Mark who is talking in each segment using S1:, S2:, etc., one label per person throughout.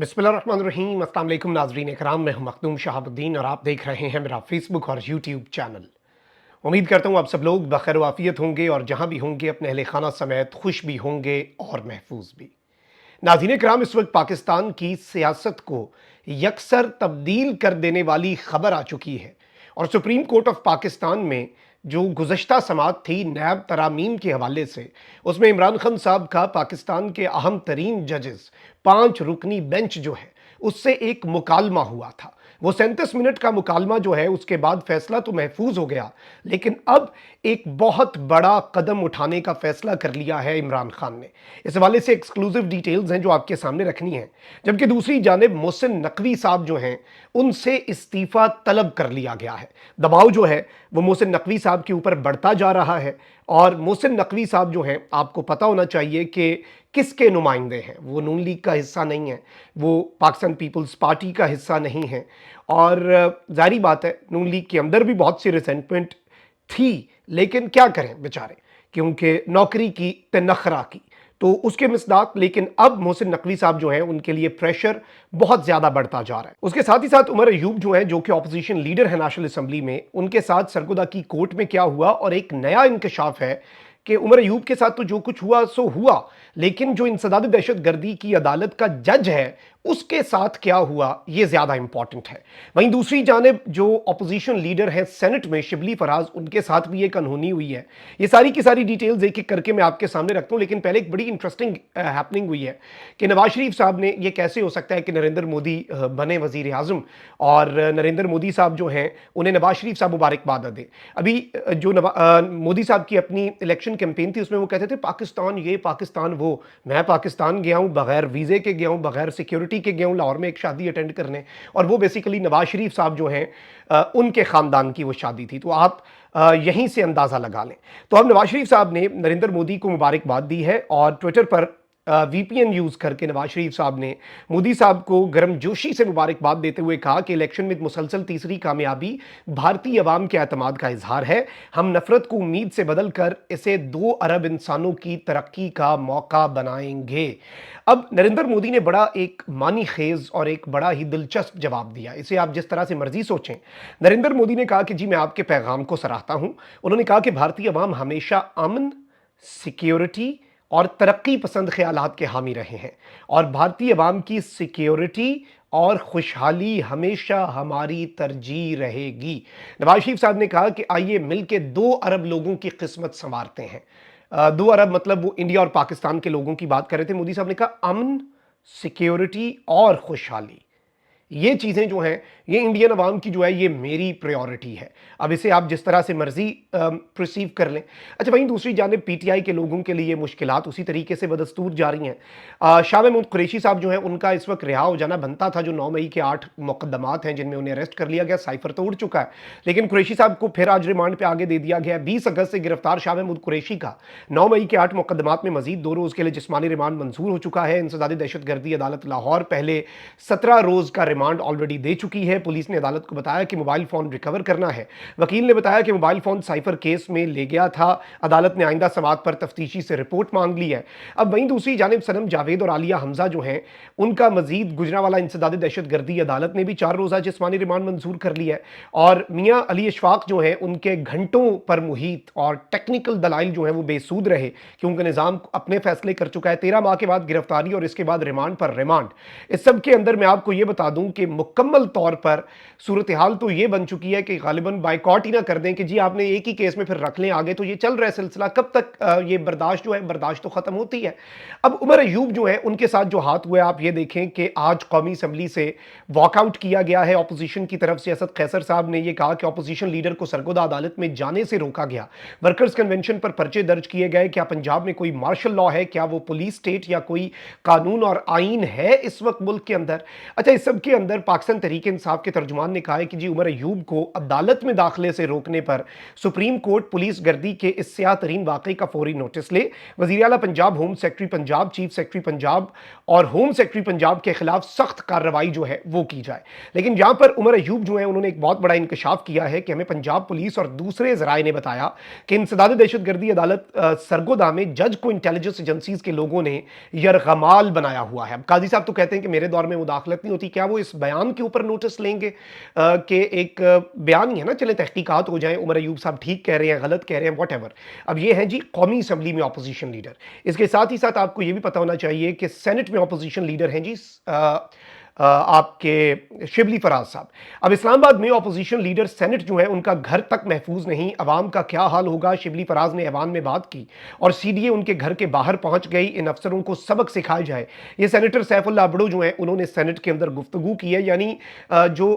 S1: बिस्मिल्लाहिर्रहमानिर्रहीम। अस्सलाम वालेकुम नाज़रीन इकराम, मैं हूं मखदूम शहाबुद्दीन और आप देख रहे हैं मेरा फेसबुक और यूट्यूब चैनल। उम्मीद करता हूं आप सब लोग बखैर वाफियत होंगे और जहां भी होंगे अपने अहले खाना समेत खुश भी होंगे और महफूज भी। नाज़रीन इकराम, इस वक्त पाकिस्तान की सियासत को यकसर तब्दील कर देने वाली खबर आ चुकी है और सुप्रीम कोर्ट ऑफ पाकिस्तान में जो गुज़श्ता समाअत थी नैब तरामीम के हवाले से, उसमें इमरान खान साहब का पाकिस्तान के अहम तरीन जजेस 5 रुकनी बेंच जो है उससे एक मुकालमा हुआ था। वो 37 मिनट का मुकालमा जो है उसके बाद फैसला तो महफूज हो गया, लेकिन अब एक बहुत बड़ा कदम उठाने का फैसला कर लिया है इमरान खान ने। इस हवाले से एक्सक्लूसिव डिटेल्स हैं जो आपके सामने रखनी है। जबकि दूसरी जानिब मोहसिन नकवी साहब जो हैं उनसे इस्तीफा तलब कर लिया गया है। दबाव जो है वो मोहसिन नकवी साहब के ऊपर बढ़ता जा रहा है और मोहसिन नकवी साहब जो हैं, आपको पता होना चाहिए कि किसके नुमाइंदे हैं। वो नून लीग का हिस्सा नहीं है, वो पाकिस्तान पीपल्स पार्टी का हिस्सा नहीं है और जाहिर बात है नून लीग के अंदर भी बहुत सी रिसेंटमेंट थी, लेकिन क्या करें बेचारे, क्योंकि नौकरी की तनखरा की तो उसके मिसदाक। लेकिन अब मोहसिन नकवी साहब जो हैं उनके लिए प्रेशर बहुत ज्यादा बढ़ता जा रहा है। उसके साथ ही साथ उमर अयूब जो है, जो कि ऑपोजिशन लीडर है नेशनल असेंबली में, उनके साथ सरगोदा की कोर्ट में क्या हुआ और एक नया इंकशाफ है कि उमर अयूब के साथ तो जो कुछ हुआ सो हुआ, लेकिन जो इंसदाद दहशतगर्दी की अदालत का जज है उसके साथ क्या हुआ यह ज्यादा इंपॉर्टेंट है। वहीं दूसरी जानिब जो अपोजिशन लीडर हैं सेनेट में शिबली फराज, उनके साथ भी एक अनहोनी हुई है। ये सारी की सारी डिटेल्स एक एक करके मैं आपके सामने रखता हूं, लेकिन पहले एक बड़ी इंटरेस्टिंग हैपनिंग हुई है कि नवाज शरीफ साहब ने, यह कैसे हो सकता है कि नरेंद्र मोदी बने वजीर आजम और नरेंद्र मोदी साहब जो हैं उन्हें नवाज शरीफ साहब मुबारकबाद दे। अभी जो मोदी साहब की अपनी इलेक्शन कैंपेन थी उसमें वो कहते थे पाकिस्तान ये पाकिस्तान वो। मैं पाकिस्तान गया हूं बगैर वीजे के, गया हूं बगैर सिक्योरिटी के, गया हूं लाहौर में एक शादी अटेंड करने, और वो बेसिकली नवाज शरीफ साहब जो हैं उनके खानदान की वो शादी थी। तो आप यहीं से अंदाजा लगा लें। तो अब नवाज शरीफ साहब ने नरेंद्र मोदी को मुबारकबाद दी है और ट्विटर पर वीपीएन यूज करके नवाज शरीफ साहब ने मोदी साहब को गर्मजोशी से मुबारकबाद देते हुए कहा कि इलेक्शन में मुसलसल तीसरी कामयाबी भारतीय अवाम के एतमाद का इजहार है। हम नफरत को उम्मीद से बदलकर इसे 2 अरब इंसानों की तरक्की का मौका बनाएंगे। अब नरेंद्र मोदी ने बड़ा एक मानी खेज और एक बड़ा ही दिलचस्प जवाब दिया। इसे आप जिस तरह से मर्जी सोचें। नरेंद्र मोदी ने कहा कि जी मैं आपके पैगाम को सराहता हूं। उन्होंने कहा कि भारतीय अवाम हमेशा अमन, सिक्योरिटी और तरक्की पसंद ख्यालात के हामी रहे हैं और भारतीय अवाम की सिक्योरिटी और खुशहाली हमेशा हमारी तरजीह रहेगी। नवाज शरीफ साहब ने कहा कि आइए मिलकर 2 अरब लोगों की किस्मत संवारते हैं। 2 अरब मतलब वो इंडिया और पाकिस्तान के लोगों की बात कर रहे थे। मोदी साहब ने कहा अमन, सिक्योरिटी और खुशहाली, ये चीज़ें जो हैं ये इंडियन अवाम की जो है ये मेरी प्रायोरिटी है। अब इसे आप जिस तरह से मर्जी परसीव कर लें। अच्छा, वहीं दूसरी जानिब पीटीआई के लोगों के लिए मुश्किलात उसी तरीके से बदस्तूर जारी हैं। शाह महमूद कुरैशी साहब जो हैं उनका इस वक्त रिहा हो जाना बनता था। जो 9 मई के 8 मुकदमात हैं जिनमें उन्हें अरेस्ट कर लिया गया, साइफर तो उड़ चुका है, लेकिन कुरैशी साहब को फिर आज रिमांड पर आगे दे दिया गया। 20 अगस्त से गिरफ्तार शाह महमूद कुरैशी का 9 मई के 8 मुकदमात में मजीद 2 रोज़ के लिए जिस्मानी रिमांड मंजूर हो चुका है। इंसदादी दहशतगर्दी अदालत लाहौर पहले 17 रोज़ का रिमांड ऑलरेडी दे चुकी है। पुलिस ने अदालत को बताया कि मोबाइल फोन रिकवर करना है। वकील ने बताया कि मोबाइल फोन साइफर केस में ले गया था। अदालत ने आइंदा समाअत पर तफ्तीशी से रिपोर्ट मांग ली है। अब वहीं दूसरी जानिब सनम जावेद और आलिया हमजा जो हैं उनका मजीद गुजरावाला इंसदादी दहशतगर्दी अदालत ने भी 4 रोज़ा जिस्मानी रिमांड मंजूर कर लिया है। और मियां अली अशफाक जो हैं उनके घंटों पर मुहित और टेक्निकल दलाइल जो हैं वो बेसूद रहे क्योंकि निज़ाम अपने फैसले कर चुका है। 13 माह के बाद गिरफ्तारी और इसके बाद रिमांड पर रिमांड। इस सब के अंदर मैं आपको ये बता दूं कि मुकम्मल तौर पर सूरत हाल तो ये बन चुकी है कि गालिबन बाइकॉट ही ना कर दें कि जी आपने एक ही केस में फिर रख लें आगे, तो ये चल रहा है सिलसिला। कब तक ये बर्दाश्त जो है बर्दाश्त तो खत्म होती है। अब उमर अयूब जो है उनके साथ जो हाथ हुआ, आप ये देखें कि आज कौमी असम्बली से वॉकआउट किया गया है अपोजिशन की तरफ से। असद कैसर साहब ने यह कहा कि अपोजिशन लीडर को सरगोदा अदालत में जाने से रोका गया। वर्कर्स कन्वेंशन पर पर्चे दर्ज किए गए। क्या पंजाब में कोई मार्शल लॉ है? क्या वो पुलिस स्टेट या कोई कानून और आइन है इस वक्त मुल्क के अंदर? अच्छा, इस सब के اندر پاکستان تحریک انصاف کے ترجمان نے کہا ہے کہ جی عمر ایوب کو عدالت میں داخلے سے روکنے پر سپریم کورٹ پولیس گردی کے اس سیاہ ترین واقعے کا فوری نوٹس لے، وزیر اعلیٰ Punjab, home secretary Punjab, chief secretary Punjab اور ہوم سیکرٹری پنجاب کے خلاف سخت کارروائی جو ہے وہ کی جائے۔ لیکن یہاں پر عمر ایوب جو ہے انہوں نے ایک بہت بڑا انکشاف کیا ہے کہ ہمیں پنجاب پولیس اور دوسرے ذرائع نے بتایا کہ انسداد دہشت گردی عدالت سرگودا میں جج کو انٹیلیجنس ایجنسیز کے لوگوں نے یرغمال بنایا ہوا ہے۔ اب قاضی صاحب تو کہتے ہیں کہ میرے دور میں مداخلت نہیں ہوتی، کیا وہ اس بیان کے اوپر نوٹس لیں گے کہ ایک بیان ہی ہے نا، چلیں تحقیقات ہو جائیں، عمر ایوب صاحب ٹھیک کہہ رہے ہیں غلط کہہ رہے ہیں واٹ ایور۔ اب یہ ہیں جی قومی اسمبلی میں اپوزیشن لیڈر، اس کے ساتھ ہی ساتھ آپ کو یہ بھی پتہ ہونا چاہیے کہ سینٹ میں اپوزیشن لیڈر ہیں جی آپ کے شبلی فراز صاحب۔ اب اسلام آباد میں اپوزیشن لیڈر سینٹ جو ہے ان کا گھر تک محفوظ نہیں، عوام کا کیا حال ہوگا؟ شبلی فراز نے ایوان میں بات کی اور سی ڈی اے ان کے گھر کے باہر پہنچ گئی، ان افسروں کو سبق سکھایا جائے۔ یہ سینیٹر سیف اللہ بڑو جو ہیں انہوں نے سینٹ کے اندر گفتگو کی ہے، یعنی جو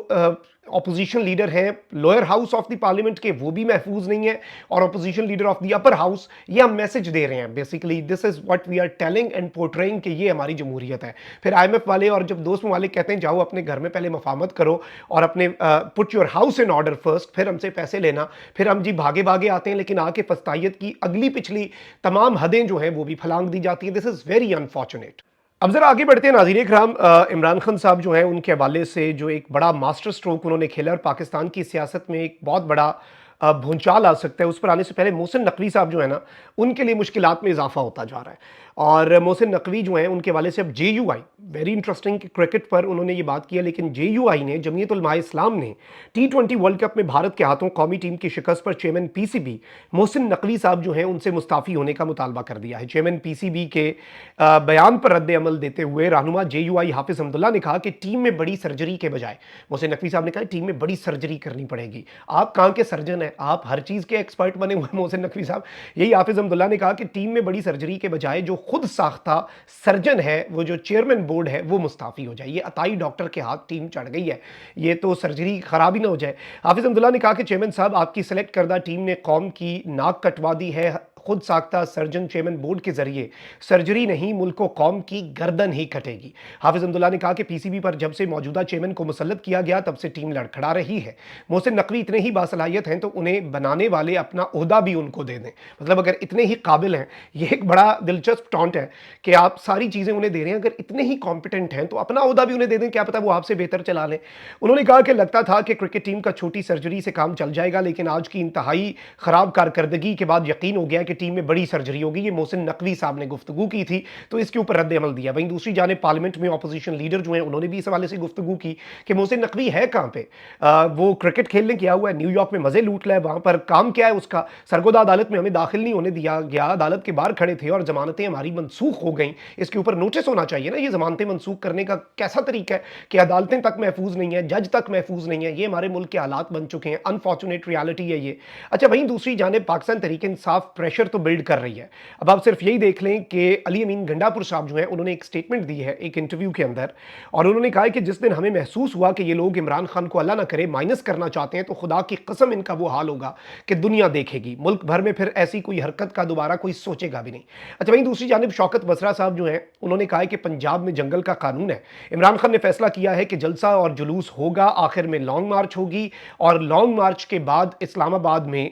S1: اپوزیشن لیڈر ہیں lower house of the parliament کے وہ بھی محفوظ نہیں ہیں، اور opposition leader of the upper house, یہ ہم میسج دے رہے ہیں basically this is what we are telling and portraying کہ یہ ہماری جمہوریت ہے۔ پھر آئی ایم ایف والے اور جب دوست ممالک کہتے ہیں جاؤ اپنے گھر میں پہلے مفاہمت کرو اور اپنے put your house in order first, پھر ہم سے پیسے لینا، پھر ہم جی بھاگے بھاگے آتے ہیں، لیکن آ کے فسطائیت کی اگلی پچھلی تمام حدیں جو ہیں وہ بھی پھلانگ دی جاتی ہیں۔ دس از ویری انفارچونیٹ۔ اب ذرا آگے بڑھتے ہیں ناظرین اکرام، عمران خان صاحب جو ہیں ان کے حوالے سے جو ایک بڑا ماسٹر سٹروک انہوں نے کھیلا اور پاکستان کی سیاست میں ایک بہت بڑا بھونچال آ سکتا ہے، اس پر آنے سے پہلے محسن نقوی صاحب جو ہے نا ان کے لیے مشکلات میں اضافہ ہوتا جا رہا ہے، اور محسن نقوی جو ہیں ان کے حوالے سے اب جے یو آئی، ویری انٹرسٹنگ کہ کرکٹ پر انہوں نے یہ بات کیا، لیکن جے یو آئی نے، جمعیت علماء اسلام نے T20 ورلڈ کپ میں بھارت کے ہاتھوں قومی ٹیم کی شکست پر chairman P C B Mohsin Naqvi صاحب جو ہیں ان سے مستعفی ہونے کا مطالبہ کر دیا ہے۔ چیئرمین پی سی بی کے بیان پر رد عمل دیتے ہوئے رہنما جے یو آئی حافظ حمداللہ نے کہا کہ ٹیم میں بڑی سرجری کے بجائے، محسن نقوی صاحب نے کہا ٹیم میں بڑی سرجری کرنی پڑے گی۔ آپ کہاں کے سرجن ہیں؟ آپ ہر چیز کے ایکسپرٹ بنے ہوئے محسن نقوی صاحب۔ یہی حافظ حمداللہ نے کہا کہ ٹیم میں بڑی سرجری کے بجائے جو خود ساختہ سرجن ہے، وہ جو چیئرمین بورڈ ہے، وہ مستعفی ہو جائے۔ یہ عطائی ڈاکٹر کے ہاتھ ٹیم چڑھ گئی ہے، یہ تو سرجری خراب ہی نہ ہو جائے۔ حافظ حمداللہ نے کہا کہ چیئرمین صاحب آپ کی سلیکٹ کردہ ٹیم نے قوم کی ناک کٹوا دی ہے، خود ساختہ سرجن چیئرمین بورڈ کے ذریعے سرجری نہیں، ملک و قوم کی گردن ہی کٹے گی۔ حافظ حمداللہ نے کہا کہ پی سی بی پر جب سے موجودہ چیئرمین کو مسلط کیا گیا تب سے ٹیم لڑکھڑا رہی ہے۔ محسن نقوی اتنے ہی باصلاحیت ہیں تو انہیں بنانے والے اپنا عہدہ بھی ان کو دے دیں، مطلب اگر اتنے ہی قابل ہیں، یہ ایک بڑا دلچسپ ٹانٹ ہے کہ آپ ساری چیزیں انہیں دے رہے ہیں، اگر اتنے ہی کمپیٹنٹ ہیں تو اپنا عہدہ بھی انہیں دے دیں، کیا پتہ وہ آپ سے بہتر چلا لیں۔ انہوں نے کہا کہ لگتا تھا کہ کرکٹ ٹیم کا چھوٹی سرجری سے کام چل جائے گا، لیکن آج کی انتہائی خراب کارکردگی کے بعد یقین ہو گیا کہ ٹیم میں بڑی سرجری ہوگی۔ یہ محسن نقوی صاحب نے گفتگو کی تھی تو اس کے اوپر رد عمل دیا۔ وہیں دوسری جانب پارلیمنٹ میں اپوزیشن لیڈر جو ہیں انہوں نے بھی اس حوالے سے گفتگو کی کہ محسن نقوی ہے کہاں پہ، وہ کرکٹ کھیلنے کیا ہوا ہے، نیو یارک میں مزے لوٹ لے، وہاں پر کام کیا ہے اس کا؟ سرگودا عدالت میں ہمیں داخل نہیں ہونے دیا گیا، عدالت کے باہر کھڑے تھے اور ضمانتیں ہماری منسوخ ہو گئیں، اس کے اوپر نوٹس ہونا چاہیے نا۔ یہ ضمانتیں منسوخ کرنے کا کیسا طریقہ ہے کہ عدالتیں تک محفوظ نہیں ہیں، جج تک محفوظ نہیں ہیں؟ یہ ہمارے ملک کے حالات بن چکے ہیں، انفارچونیٹ ریالٹی ہے یہ۔ اچھا وہیں دوسری جانب پاکستان تحریک انصاف پریشر تو بلڈ کر رہی ہے۔ اب آپ صرف یہی دیکھ لیں کہ علی امین گنڈا پور صاحب جو ہیں انہوں نے ایک سٹیٹمنٹ دی ہے ایک انٹرویو کے اندر، اور انہوں نے کہا کہ جس دن ہمیں محسوس ہوا کہ یہ لوگ عمران خان کو اللہ نہ کرے مائنس کرنا چاہتے ہیں تو خدا کی قسم ان کا وہ حال ہوگا کہ دنیا دیکھے گی، ملک بھر میں پھر ایسی کوئی حرکت کا دوبارہ کوئی سوچے گا بھی نہیں۔ اچھا وہیں دوسری جانب شوکت بسرا صاحب جو ہیں انہوں نے کہا کہ پنجاب میں جنگل کا قانون ہے، عمران خان نے فیصلہ کیا ہے کہ جلسہ اور جلوس ہوگا، آخر میں لانگ مارچ ہوگی، اور لانگ مارچ کے بعد اسلام آباد میں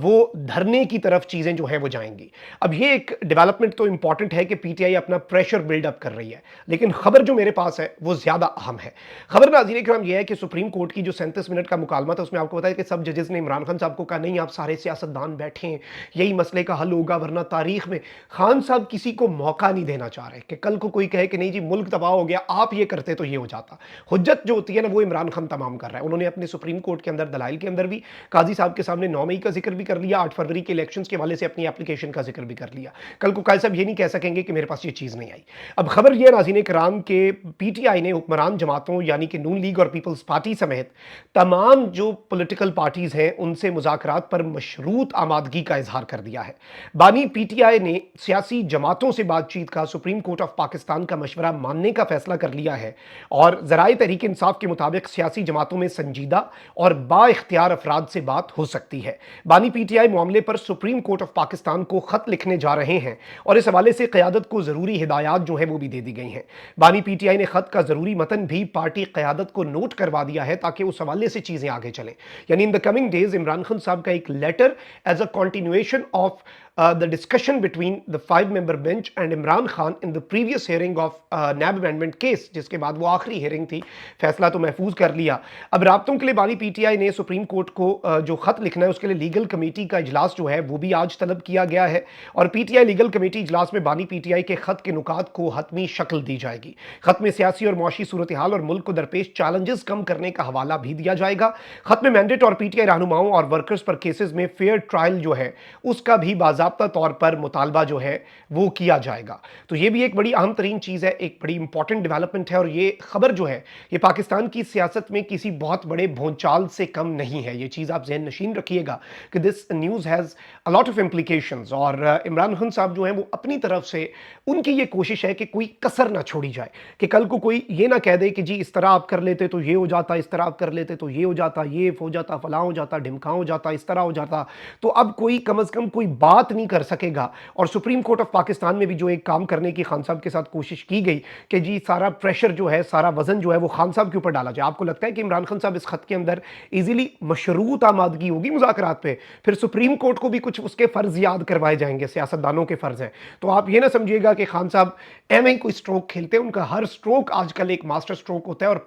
S1: وہ دھرنے کی طرف چیزیں جو ہیں وہ جائیں گی۔ اب یہ ایک ڈیولپمنٹ تو امپورٹنٹ ہے کہ پی ٹی آئی اپنا پریشر بلڈ اپ کر رہی ہے، لیکن خبر جو میرے پاس ہے وہ زیادہ اہم ہے۔ خبر ناظرین کرام یہ ہے کہ سپریم کورٹ کی جو 37 منٹ کا مکالمہ تھا اس میں آپ کو پتا ہے کہ سب ججز نے عمران خان صاحب کو کہا نہیں آپ سارے سیاستدان بیٹھیں، یہی مسئلے کا حل ہوگا، ورنہ تاریخ میں خان صاحب کسی کو موقع نہیں دینا چاہ رہے کہ کل کو کوئی کہے کہ نہیں جی ملک تباہ ہو گیا، آپ یہ کرتے تو یہ ہو جاتا۔ حجت جو ہوتی ہے نا وہ عمران خان تمام کر رہا ہے۔ انہوں نے اپنے سپریم کورٹ کے اندر دلائل کے اندر بھی قاضی صاحب کے سامنے 9 مئی کا ذکر بھی کر لیا، 8 فروری کے الیکشنز کے حوالے سے اپنی اپلیکیشن کا ذکر بھی کر لیا۔ کل کو قاضی صاحب یہ نہیں کہہ سکیں گے کہ میرے پاس یہ چیز نہیں آئی۔ اب خبر یہ ناظرین کرام کہ پی ٹی آئی نے حکمران جماعتوں یعنی کہ نون لیگ اور پیپلز پارٹی سمیت تمام جو پولیٹیکل پارٹیز ہیں ان سے مذاکرات پر مشروط آمادگی کا اظہار کر دیا ہے۔ بانی پی ٹی آئی نے سیاسی جماعتوں سے بات چیت کا سپریم کورٹ آف پاکستان کا مشورہ ماننے کا فیصلہ کر لیا ہے، اور ذرائع تحریک انصاف کے مطابق سیاسی جماعتوں میں سنجیدہ اور با اختیار افراد سے بات ہو سکتی ہے۔ بانی پی ٹی آئی معاملے پر سپریم کورٹ آف पाकिस्तान को ख़त लिखने जा रहे हैं और इस हवाले से क़यादत को ज़रूरी हिदायत जो है वो भी दे दी गई हैं। बानी पीटीआई ने ख़त का ज़रूरी मतन भी पार्टी क़यादत को नोट करवा दिया है ताकि उस हवाले से चीज़ें आगे चलें। यानी in the coming days Imran Khan साहब का एक letter as a continuation of the discussion between the 5-member bench and Imran Khan in the previous hearing of NAB amendment case, जिसके बाद वो आखिरी हेयरिंग थी, फैसला तो महफूज कर लिया। अब राब्तों के लिए बानी पीटीआई ने सुप्रीम कोर्ट को जो खत लिखना है उसके लिए लीगल कमेटी का इजलास जो है वो भी आज तलब किया गया है और पीटीआई लीगल कमेटी इजलास में बानी पीटीआई के खत के नुकात को हतमी शक्ल दी जाएगी। खत में सियासी और मुआशी सूरत हाल और मुल्क को दरपेश चैलेंजेस कम करने का हवाला भी दिया जाएगा। खत में मैंडेट और पीटीआई रहनुमाओं और वर्कर्स पर केसेस में फेयर ट्रायल जो है उसका भी बाज़ाब्ता तौर पर मुतालबा जो है वो किया जाएगा। तो ये भी एक बड़ी अहम तरीन चीज़ है, एक बड़ी इंपॉर्टेंट डेवलपमेंट है और ये खबर जो है ये पाकिस्तान की सियासत में किसी बहुत बड़े भूचाल से कम नहीं है। ये चीज़ आप ज़हन नशीन रखिएगा कि this news has a lot of implications और इमरान खान साहब जो हैं वो अपनी तरफ से उनकी ये कोशिश है कि कोई कसर ना छोड़ी जाए, कि कल को कोई ये ना कह दे कि जी इस तरह आप कर लेते तो ये हो जाता, इस तरह आप कर लेते तो ये हो जाता, ये हो जाता, फलां हो जाता, ढिमका हो जाता, इस तरह हो जाता। तो अब कोई कम अज़ कम कोई बात नहीं कर सकेगा। और सुप्रीम कोर्ट ऑफ पाकिस्तान में भी जो एक काम करने की खान साहब के साथ कोशिश की गई कि जी सारा प्रेशर जो है, सारा वजन जो है वो खान साहब के ऊपर डाला जाए। आपको लगता है कि इमरान खान साहब इस खत के अंदर इजीली मशरूत आमादगी होगी मुज़ाकरात पे, फिर सुप्रीम कोर्ट को भी कुछ उसके फ़र्ज़ याद करवाए जाएंगे, सियासतदानों के फ़र्ज़ हैं। तो आप ये ना समझिएगा कि खान साहब एवं ही कोई स्ट्रोक खेलते हैं, उनका हर स्ट्रोक आजकल एक मास्टर स्ट्रोक होता है और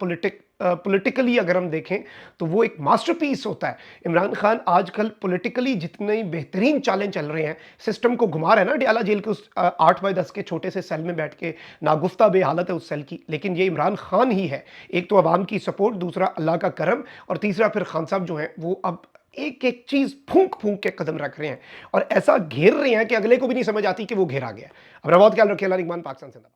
S1: पॉलिटिकली अगर हम देखें तो वो एक मास्टरपीस होता है। इमरान खान आजकल पॉलिटिकली जितने बेहतरीन चालें चल रहे हैं, सिस्टम को घुमा रहे हैं ना डियाला जेल के उस 8 बाय 10 के छोटे से सेल में बैठ के, नागुफ्ता बेहालत है उस सेल की, लेकिन ये इमरान खान ही है। एक तो अवाम की सपोर्ट, दूसरा अल्लाह का करम और तीसरा फिर खान साहब जो हैं वो अब एक एक चीज़ फूंक फूंक के कदम रख रहे हैं और ऐसा घेर रहे हैं कि अगले को भी नहीं समझ आती कि वो घेरा गया। अब बहुत ख्याल रखिए। अल्लाह निगहबान। पाकिस्तान जिंदाबाद।